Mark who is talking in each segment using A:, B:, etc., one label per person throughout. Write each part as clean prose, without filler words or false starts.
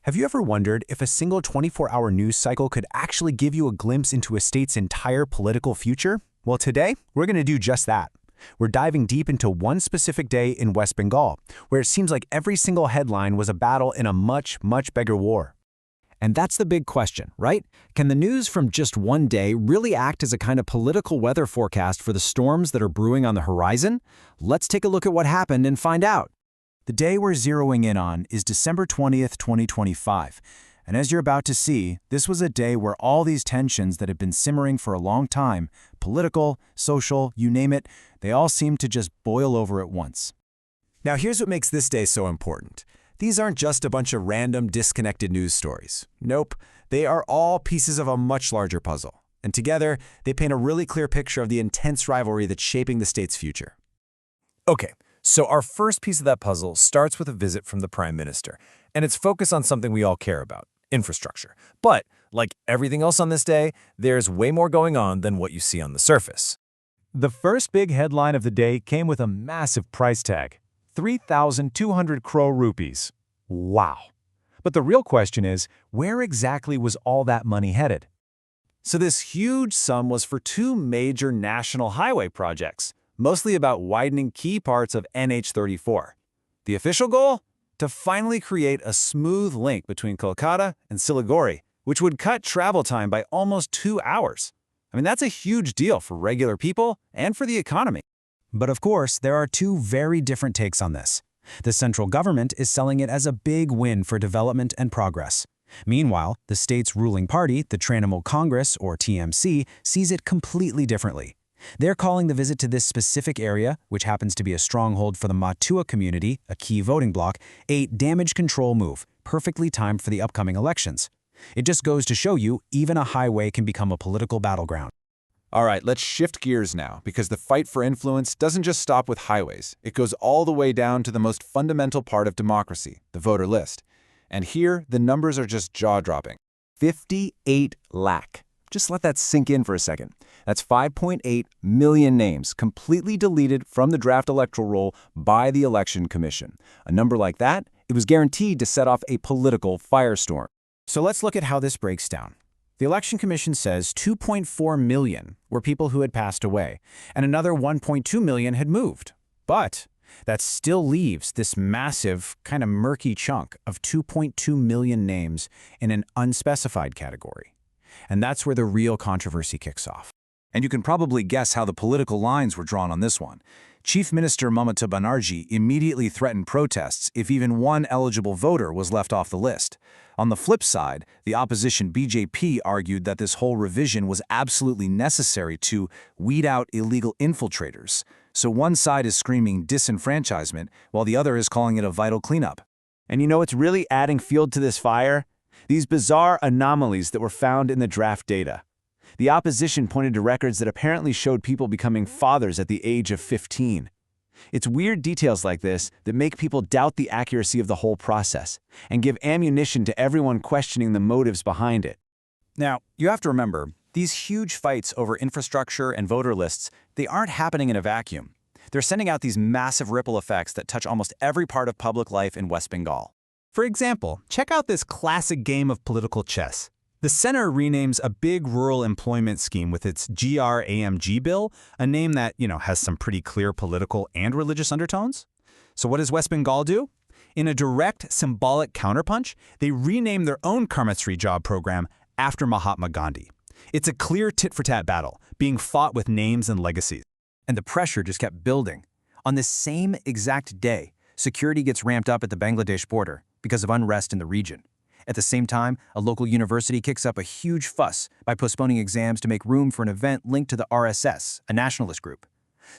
A: Have you ever wondered if a single 24-hour news cycle could actually give you a glimpse into a state's entire political future? Well, today, we're going to do just that. We're diving deep into one specific day in West Bengal, where it seems like every single headline was a battle in a much, much bigger war.
B: And that's the big question, right? Can the news from just one day really act as a kind of political weather forecast for the storms that are brewing on the horizon? Let's take a look at what happened and find out.
A: The day we're zeroing in on is December 20th, 2025. And as you're about to see, this was a day where all these tensions that had been simmering for a long time, political, social, you name it, they all seemed to just boil over at once. Now here's what makes this day so important. These aren't just a bunch of random, disconnected news stories. Nope, they are all pieces of a much larger puzzle. And together, they paint a really clear picture of the intense rivalry that's shaping the state's future.
C: Okay, so our first piece of that puzzle starts with a visit from the Prime Minister, and it's focused on something we all care about, infrastructure. But, like everything else on this day, there's way more going on than what you see on the surface.
D: The first big headline of the day came with a massive price tag, 3,200 crore rupees. Wow. But the real question is, where exactly was all that money headed?
A: So this huge sum was for two major national highway projects, mostly about widening key parts of NH34. The official goal? To finally create a smooth link between Kolkata and Siliguri, which would cut travel time by almost 2 hours. I mean, that's a huge deal for regular people and for the economy.
B: But of course, there are two very different takes on this. The central government is selling it as a big win for development and progress. Meanwhile, the state's ruling party, the Trinamool Congress, or TMC, sees it completely differently. They're calling the visit to this specific area, which happens to be a stronghold for the Matua community, a key voting bloc, a damage control move, perfectly timed for the upcoming elections. It just goes to show you, even a highway can become a political battleground.
E: All right, let's shift gears now, because the fight for influence doesn't just stop with highways. It goes all the way down to the most fundamental part of democracy, the voter list. And here, the numbers are just jaw-dropping. 58 lakh. Just let that sink in for a second. That's 5.8 million names completely deleted from the draft electoral roll by the Election Commission. A number like that, it was guaranteed to set off a political firestorm.
A: So let's look at how this breaks down. The Election Commission says 2.4 million were people who had passed away, and another 1.2 million had moved. But that still leaves this massive, kind of murky chunk of 2.2 million names in an unspecified category. And that's where the real controversy kicks off.
E: And you can probably guess how the political lines were drawn on this one. Chief Minister Mamata Banerjee immediately threatened protests if even one eligible voter was left off the list. On the flip side, the opposition BJP argued that this whole revision was absolutely necessary to weed out illegal infiltrators. So one side is screaming disenfranchisement, while the other is calling it a vital cleanup.
A: And you know what's really adding fuel to this fire? These bizarre anomalies that were found in the draft data. The opposition pointed to records that apparently showed people becoming fathers at the age of 15. It's weird details like this that make people doubt the accuracy of the whole process and give ammunition to everyone questioning the motives behind it.
F: Now, you have to remember, these huge fights over infrastructure and voter lists, they aren't happening in a vacuum. They're sending out these massive ripple effects that touch almost every part of public life in West Bengal.
D: For example, check out this classic game of political chess. The center renames a big rural employment scheme with its GRAMG bill, a name that, has some pretty clear political and religious undertones. So what does West Bengal do? In a direct, symbolic counterpunch, they rename their own Karmasri job program after Mahatma Gandhi. It's a clear tit-for-tat battle, being fought with names and legacies.
B: And the pressure just kept building. On this same exact day, security gets ramped up at the Bangladesh border because of unrest in the region. At the same time, a local university kicks up a huge fuss by postponing exams to make room for an event linked to the RSS, a nationalist group.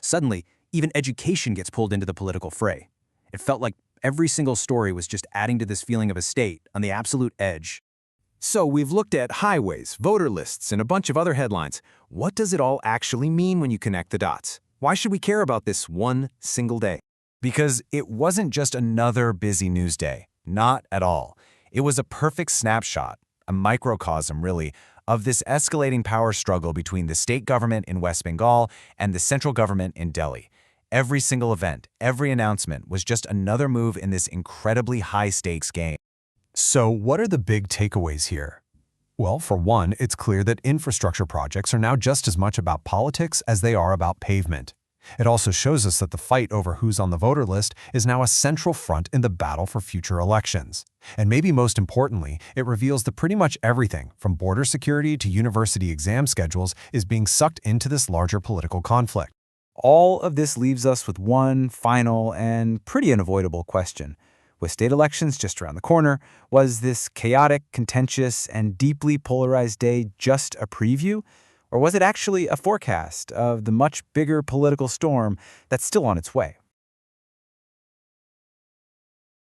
B: Suddenly, even education gets pulled into the political fray. It felt like every single story was just adding to this feeling of a state on the absolute edge.
C: So we've looked at highways, voter lists, and a bunch of other headlines. What does it all actually mean when you connect the dots? Why should we care about this one single day? Because it wasn't just another busy news day. Not at all. It was a perfect snapshot, a microcosm, really, of this escalating power struggle between the state government in West Bengal and the central government in Delhi. Every single event, every announcement was just another move in this incredibly high-stakes game. So what are the big takeaways here? Well, for one, it's clear that infrastructure projects are now just as much about politics as they are about pavement. It also shows us that the fight over who's on the voter list is now a central front in the battle for future elections. And maybe most importantly, it reveals that pretty much everything, from border security to university exam schedules, is being sucked into this larger political conflict.
B: All of this leaves us with one final and pretty unavoidable question. With state elections just around the corner, was this chaotic, contentious, and deeply polarized day just a preview? Or was it actually a forecast of the much bigger political storm that's still on its way?